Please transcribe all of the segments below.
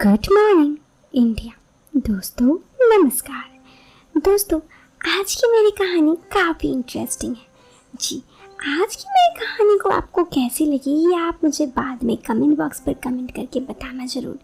Good morning India. दोस्तों नमस्कार। दोस्तों आज की मेरी कहानी काफ़ी इंटरेस्टिंग है जी। आज की मेरी कहानी को आपको कैसी लगी ये आप मुझे बाद में कमेंट बॉक्स पर कमेंट करके बताना ज़रूर।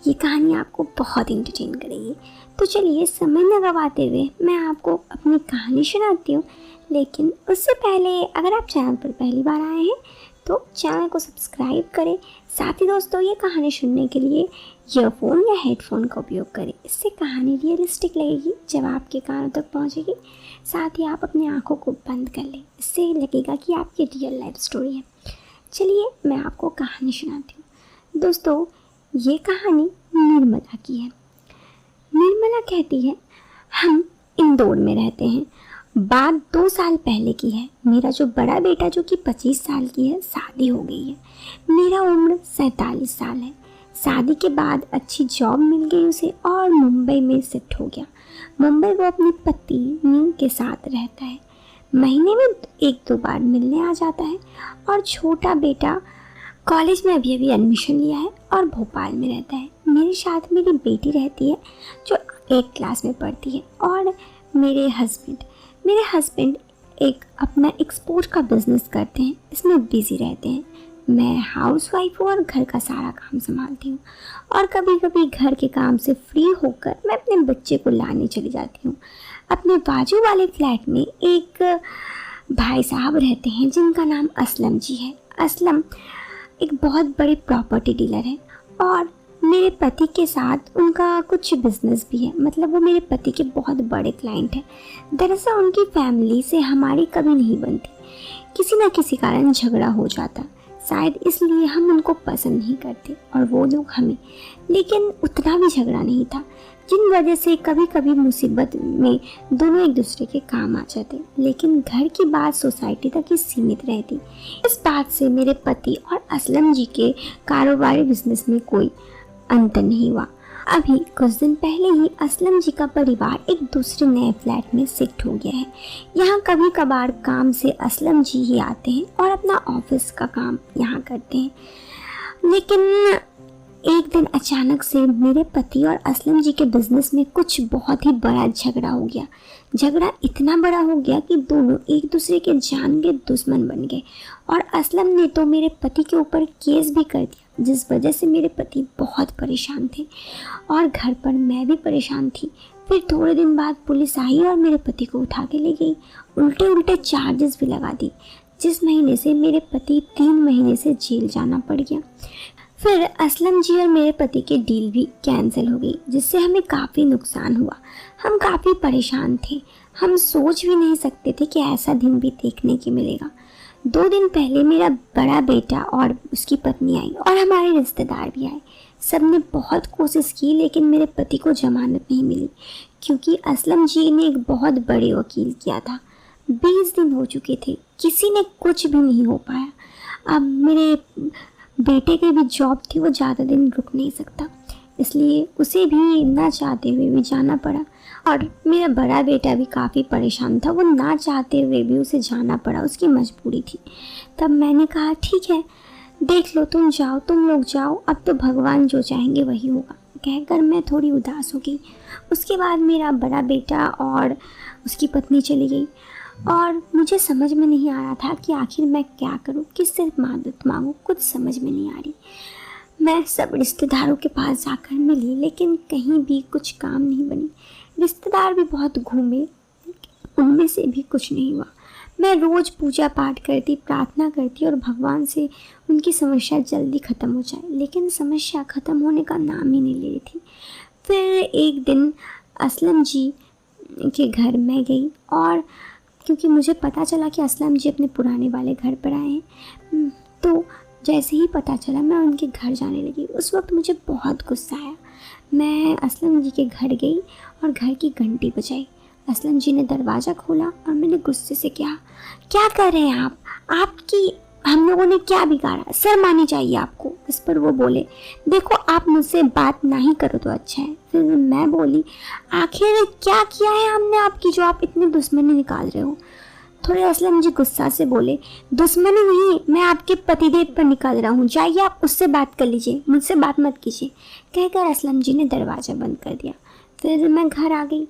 ये कहानी आपको बहुत इंटरटेन करेगी। तो चलिए समय न गवाते हुए मैं आपको अपनी कहानी सुनाती हूँ। लेकिन उससे पहले अगर आप चैनल पर पहली बार आए हैं तो चैनल को सब्सक्राइब करें। साथ ही दोस्तों ये कहानी सुनने के लिए ईयरफोन या हेडफोन का उपयोग करें। इससे कहानी रियलिस्टिक लगेगी जब आपके कानों तक पहुंचेगी। साथ ही आप अपनी आंखों को बंद कर लें, इससे लगेगा कि आपकी रियल लाइफ स्टोरी है। चलिए मैं आपको कहानी सुनाती हूँ। दोस्तों ये कहानी निर्मला की है। निर्मला कहती है, हम इंदौर में रहते हैं। बात 2 साल पहले की है। मेरा जो बड़ा बेटा जो कि 25 साल की है, शादी हो गई है। मेरा उम्र 47 साल है। शादी के बाद अच्छी जॉब मिल गई उसे और मुंबई में शिफ्ट हो गया। मुंबई वो अपनी पत्नी के साथ रहता है। महीने में 1-2 बार मिलने आ जाता है। और छोटा बेटा कॉलेज में अभी एडमिशन लिया है और भोपाल में रहता है। मेरे साथ मेरी बेटी रहती है जो 8 क्लास में पढ़ती है। और मेरे हस्बैंड एक अपना एक्सपोर्ट का बिजनेस करते हैं, इसमें बिजी रहते हैं। मैं हाउसवाइफ हूँ और घर का सारा काम संभालती हूँ। और कभी कभी घर के काम से फ्री होकर मैं अपने बच्चे को लाने चली जाती हूँ। अपने बाजू वाले फ्लैट में एक भाई साहब रहते हैं जिनका नाम असलम जी है। असलम एक बहुत बड़े प्रॉपर्टी डीलर है और मेरे पति के साथ उनका कुछ बिजनेस भी है। मतलब वो मेरे पति के बहुत बड़े क्लाइंट हैं। दरअसल उनकी फैमिली से हमारी कभी नहीं बनती, किसी न किसी कारण झगड़ा हो जाता। शायद इसलिए हम उनको पसंद नहीं करते और वो लोग हमें। लेकिन उतना भी झगड़ा नहीं था, जिन वजह से कभी कभी मुसीबत में दोनों एक दूसरे के काम आ जाते। लेकिन घर की बात सोसाइटी तक ही सीमित रहती। इस बात से मेरे पति और असलम जी के कारोबारी बिजनेस में कोई अंतर नहीं हुआ। अभी कुछ दिन पहले ही असलम जी का परिवार एक दूसरे नए फ्लैट में शिफ्ट हो गया है। यहाँ कभी कभार काम से असलम जी ही आते हैं और अपना ऑफिस का काम यहाँ करते हैं। लेकिन एक दिन अचानक से मेरे पति और असलम जी के बिजनेस में कुछ बहुत ही बड़ा झगड़ा हो गया। झगड़ा इतना बड़ा हो गया कि दोनों एक दूसरे के जान के दुश्मन बन गए। और असलम ने तो मेरे पति के ऊपर केस भी कर दिया, जिस वजह से मेरे पति बहुत परेशान थे और घर पर मैं भी परेशान थी। फिर थोड़े दिन बाद पुलिस आई और मेरे पति को उठा के ले गई। उल्टे चार्जेस भी लगा दी, जिस महीने से मेरे पति 3 महीने से जेल जाना पड़ गया। फिर असलम जी और मेरे पति की डील भी कैंसिल हो गई, जिससे हमें काफ़ी नुकसान हुआ। हम काफ़ी परेशान थे। हम सोच भी नहीं सकते थे कि ऐसा दिन भी देखने के मिलेगा। 2 दिन पहले मेरा बड़ा बेटा और उसकी पत्नी आई और हमारे रिश्तेदार भी आए। सबने बहुत कोशिश की लेकिन मेरे पति को जमानत नहीं मिली, क्योंकि असलम जी ने एक बहुत बड़े वकील किया था। 20 दिन हो चुके थे, किसी ने कुछ भी नहीं हो पाया। अब मेरे बेटे की भी जॉब थी, वो ज़्यादा दिन रुक नहीं सकता, इसलिए उसे भी ना चाहते हुए भी जाना पड़ा। और मेरा बड़ा बेटा भी काफ़ी परेशान था, वो ना चाहते हुए भी उसे जाना पड़ा, उसकी मजबूरी थी। तब मैंने कहा ठीक है, देख लो, तुम लोग जाओ, अब तो भगवान जो चाहेंगे वही होगा, कहकर मैं थोड़ी उदास हो गई। उसके बाद मेरा बड़ा बेटा और उसकी पत्नी चली गई और मुझे समझ में नहीं आ रहा था कि आखिर मैं क्या करूं, किससे मदद मांगूं, कुछ समझ में नहीं आ रही। मैं सब रिश्तेदारों के पास जाकर मिली लेकिन कहीं भी कुछ काम नहीं बनी। रिश्तेदार भी बहुत घूमे, उनमें से भी कुछ नहीं हुआ। मैं रोज़ पूजा पाठ करती, प्रार्थना करती और भगवान से उनकी समस्या जल्दी ख़त्म हो जाए, लेकिन समस्या ख़त्म होने का नाम ही नहीं ले रही थी। फिर एक दिन असलम जी के घर में गई और क्योंकि मुझे पता चला कि असलम जी अपने पुराने वाले घर पर आए हैं, तो जैसे ही पता चला मैं उनके घर जाने लगी। उस वक्त मुझे बहुत गुस्सा आया। मैं असलम जी के घर गई और घर की घंटी बजाई। असलम जी ने दरवाज़ा खोला और मैंने गुस्से से कहा, क्या कर रहे हैं आप? आपकी हम लोगों ने क्या बिगाड़ा? शर्म आनी चाहिए आपको। इस पर वो बोले, देखो आप मुझसे बात नहीं करो तो अच्छा है। फिर मैं बोली, आखिर क्या किया है हमने आपकी जो आप इतनी दुश्मनी निकाल रहे हो? थोड़े असलम जी गुस्सा से बोले, दुश्मनी नहीं, मैं आपके पतिदेव पर निकल रहा हूँ, जाइए आप उससे बात कर लीजिए, मुझसे बात मत कीजिए, कहकर असलम जी ने दरवाज़ा बंद कर दिया। फिर मैं घर आ गई।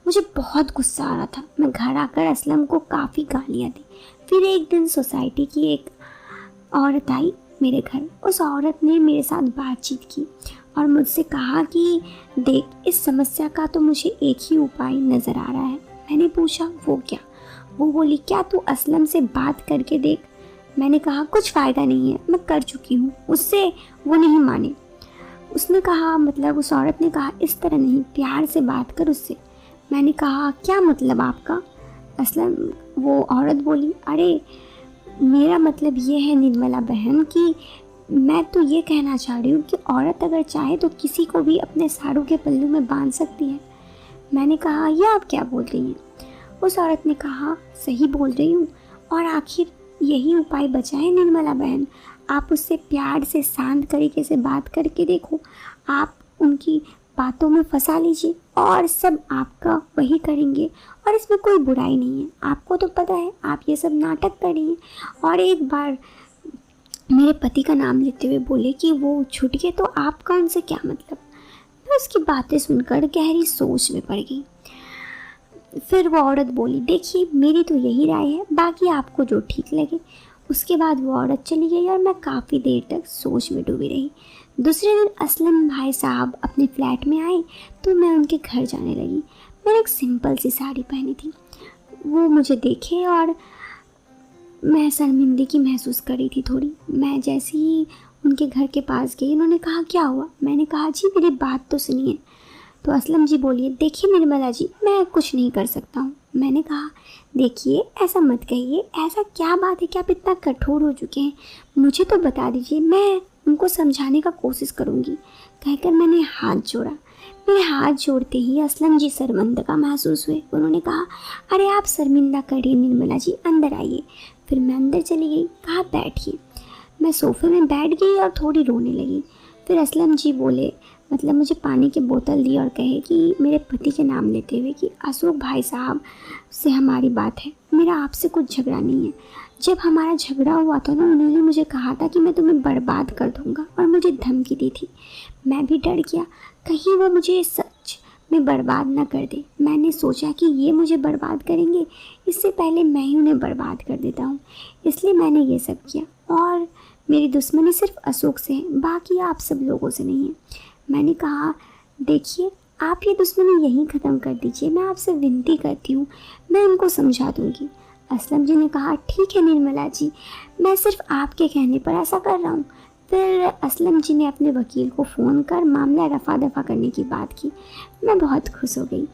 मुझे बहुत गुस्सा आ रहा था। मैं घर आकर असलम को काफ़ी गालियाँ दी। फिर एक दिन सोसाइटी की एक औरत आई मेरे घर। उस औरत ने मेरे साथ बातचीत की और मुझसे कहा कि देख, इस समस्या का तो मुझे एक ही उपाय नज़र आ रहा है। मैंने पूछा वो क्या? वो बोली, क्या तू असलम से बात करके देख। मैंने कहा कुछ फ़ायदा नहीं है, मैं कर चुकी हूँ, उससे वो नहीं माने। उसने कहा, मतलब उस औरत ने कहा, इस तरह नहीं, प्यार से बात कर उससे। मैंने कहा क्या मतलब आपका? असलम वो औरत बोली, अरे मेरा मतलब ये है निर्मला बहन कि मैं तो ये कहना चाह रही हूँ कि औरत अगर चाहे तो किसी को भी अपने साड़ू के पल्लू में बांध सकती है। मैंने कहा यह आप क्या बोल रही हैं? उस औरत ने कहा सही बोल रही हूँ, और आखिर यही उपाय बचा है निर्मला बहन। आप उससे प्यार से शांत तरीके से बात करके देखो, आप उनकी बातों में फंसा लीजिए और सब आपका वही करेंगे, और इसमें कोई बुराई नहीं है। आपको तो पता है आप ये सब नाटक कर रही हैं। और एक बार मेरे पति का नाम लेते हुए बोले कि वो छूट गए तो आपका उनसे क्या मतलब। मैं उसकी बातें सुनकर गहरी सोच में पड़ गई। फिर वो औरत बोली, देखिए मेरी तो यही राय है, बाकी आपको जो ठीक लगे। उसके बाद वो औरत चली गई और मैं काफ़ी देर तक सोच में डूबी रही। दूसरे दिन असलम भाई साहब अपने फ्लैट में आए तो मैं उनके घर जाने लगी। मैंने एक सिंपल सी साड़ी पहनी थी। वो मुझे देखे और मैं शर्मिंदगी महसूस कर रही थी थोड़ी। मैं जैसे ही उनके घर के पास गई, उन्होंने कहा क्या हुआ? मैंने कहा जी मेरी बात तो सुनिए। तो असलम जी बोलिए, देखिए निर्मला जी, मैं कुछ नहीं कर सकता हूँ। मैंने कहा देखिए ऐसा मत कहिए, ऐसा क्या बात है कि आप इतना कठोर हो चुके हैं, मुझे तो बता दीजिए, मैं उनको समझाने का कोशिश करूँगी, कहकर मैंने हाथ जोड़ा। मेरे हाथ जोड़ते ही असलम जी शर्मिंदा महसूस हुए। उन्होंने कहा अरे आप शर्मिंदा करिए निर्मला जी, अंदर आइए। फिर मैं अंदर चली गई, कहा बैठिए। मैं सोफे में बैठ गई और थोड़ी रोने लगी। फिर असलम जी बोले, मतलब मुझे पानी की बोतल दी और कहे कि मेरे पति के नाम लेते हुए कि अशोक भाई साहब से हमारी बात है, मेरा आपसे कुछ झगड़ा नहीं है। जब हमारा झगड़ा हुआ था ना, उन्होंने मुझे कहा था कि मैं तुम्हें बर्बाद कर दूंगा और मुझे धमकी दी थी। मैं भी डर गया, कहीं वो मुझे सच में बर्बाद ना कर दे। मैंने सोचा कि ये मुझे बर्बाद करेंगे, इससे पहले मैं ही उन्हें बर्बाद कर देता हूँ, इसलिए मैंने ये सब किया। और मेरी दुश्मनी सिर्फ अशोक से है, बाकी आप सब लोगों से नहीं है। मैंने कहा देखिए आप ये दुश्मनी यहीं ख़त्म कर दीजिए, मैं आपसे विनती करती हूँ, मैं उनको समझा दूँगी। असलम जी ने कहा ठीक है निर्मला जी, मैं सिर्फ आपके कहने पर ऐसा कर रहा हूँ। फिर असलम जी ने अपने वकील को फ़ोन कर मामला रफ़ा दफ़ा करने की बात की। मैं बहुत खुश हो गई,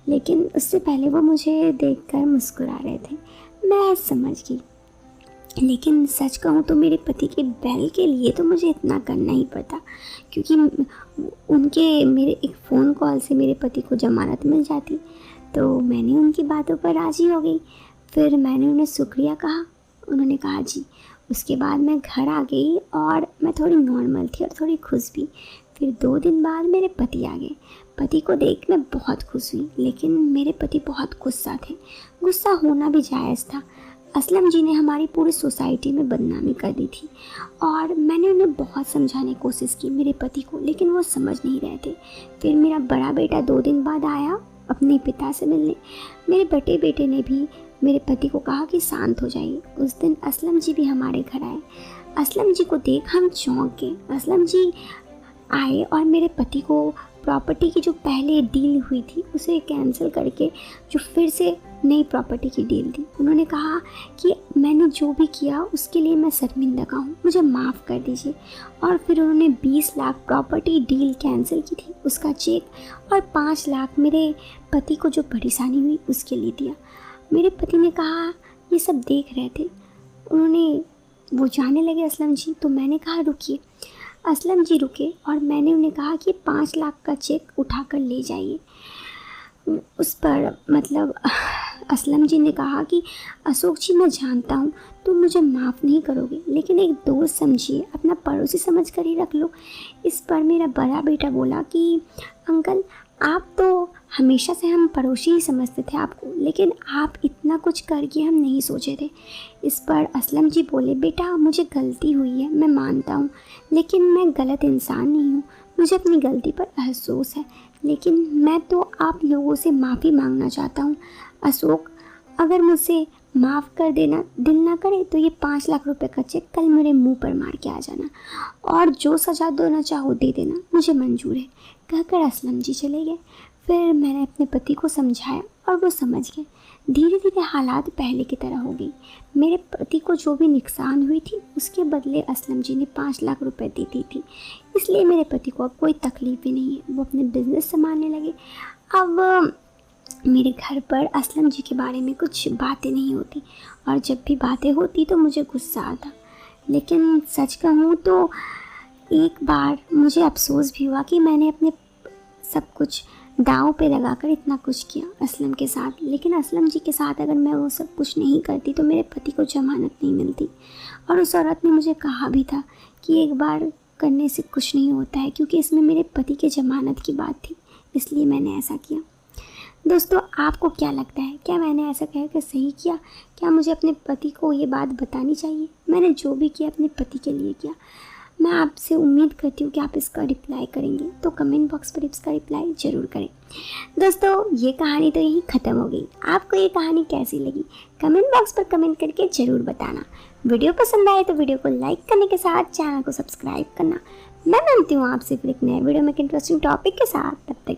लेकिन उससे पहले वो मुझे देखकर मुस्कुरा रहे थे। मैं समझ गई, लेकिन सच कहूँ तो मेरे पति के बैल के लिए तो मुझे इतना करना ही पड़ता, क्योंकि उनके मेरे एक फ़ोन कॉल से मेरे पति को ज़मानत मिल जाती। तो मैंने उनकी बातों पर राज़ी हो गई। फिर मैंने उन्हें शुक्रिया कहा, उन्होंने कहा जी। उसके बाद मैं घर आ गई और मैं थोड़ी नॉर्मल थी और थोड़ी खुश भी। फिर 2 दिन बाद मेरे पति आ गए। पति को देख मैं बहुत खुश हुई, लेकिन मेरे पति बहुत गुस्सा थे। गुस्सा होना भी जायज़ था। असलम जी ने हमारी पूरी सोसाइटी में बदनामी कर दी थी और मैंने उन्हें बहुत समझाने की कोशिश की मेरे पति को, लेकिन वो समझ नहीं रहे थे। फिर मेरा बड़ा बेटा 2 दिन बाद आया अपने पिता से मिलने। मेरे बड़े बेटे ने भी मेरे पति को कहा कि शांत हो जाइए। उस दिन असलम जी भी हमारे घर आए। असलम जी को देख हम चौंक गए। असलम जी आए और मेरे पति को प्रॉपर्टी की जो पहले डील हुई थी उसे कैंसिल करके जो फिर से नई प्रॉपर्टी की डील दी। उन्होंने कहा कि मैंने जो भी किया उसके लिए मैं शर्मिंदा हूँ, मुझे माफ़ कर दीजिए। और फिर उन्होंने 20 लाख प्रॉपर्टी डील कैंसिल की थी उसका चेक, और 5 लाख मेरे पति को जो परेशानी हुई उसके लिए दिया। मेरे पति ने कहा ये सब देख रहे थे, वो जाने लगे असलम जी। तो मैंने कहा रुकिए। असलम जी रुके और मैंने उन्हें कहा कि 5 लाख का चेक उठा कर ले जाइए। उस पर मतलब असलम जी ने कहा कि अशोक जी मैं जानता हूँ तुम मुझे माफ़ नहीं करोगे, लेकिन एक दोस्त समझिए, अपना पड़ोसी समझ कर ही रख लो। इस पर मेरा बड़ा बेटा बोला कि अंकल आप तो हमेशा से हम पड़ोसी ही समझते थे आपको, लेकिन आप इतना कुछ करके हम नहीं सोचे थे। इस पर असलम जी बोले, बेटा मुझे गलती हुई है, मैं मानता हूँ, लेकिन मैं गलत इंसान नहीं हूँ। मुझे अपनी गलती पर अफसोस है, लेकिन मैं तो आप लोगों से माफ़ी मांगना चाहता हूँ। अशोक, अगर मुझसे माफ़ कर देना दिल ना करे तो ये 5 लाख रुपए का चेक कल मेरे मुंह पर मार के आ जाना, और जो सज़ा देना चाहो दे देना, मुझे मंजूर है, कहकर असलम जी चले गए। फिर मैंने अपने पति को समझाया और वो समझ गए। धीरे धीरे हालात पहले की तरह हो गई। मेरे पति को जो भी नुकसान हुई थी उसके बदले असलम जी ने 5 लाख रुपए दे दी थी, इसलिए मेरे पति को अब कोई तकलीफ भी नहीं है। वो अपने बिजनेस संभालने लगे। अब मेरे घर पर असलम जी के बारे में कुछ बातें नहीं होती, और जब भी बातें होती तो मुझे गुस्सा आता। लेकिन सच कहूँ तो एक बार मुझे अफसोस भी हुआ कि मैंने अपने सब कुछ दांव पे लगाकर इतना कुछ किया असलम के साथ। लेकिन असलम जी के साथ अगर मैं वो सब कुछ नहीं करती तो मेरे पति को जमानत नहीं मिलती। और उस औरत ने मुझे कहा भी था कि एक बार करने से कुछ नहीं होता है, क्योंकि इसमें मेरे पति के जमानत की बात थी, इसलिए मैंने ऐसा किया। दोस्तों, आपको क्या लगता है, क्या मैंने ऐसा कहकर सही किया? क्या मुझे अपने पति को ये बात बतानी चाहिए? मैंने जो भी किया अपने पति के लिए किया। मैं आपसे उम्मीद करती हूँ कि आप इसका रिप्लाई करेंगे, तो कमेंट बॉक्स पर इसका रिप्लाई ज़रूर करें। दोस्तों, ये कहानी तो यहीं ख़त्म हो गई। आपको ये कहानी कैसी लगी कमेंट बॉक्स पर कमेंट करके ज़रूर बताना। वीडियो पसंद आए तो वीडियो को लाइक करने के साथ चैनल को सब्सक्राइब करना। मैं मिलती हूँ आपसे फिर एक नए वीडियो में एक इंटरेस्टिंग टॉपिक के साथ। तब तक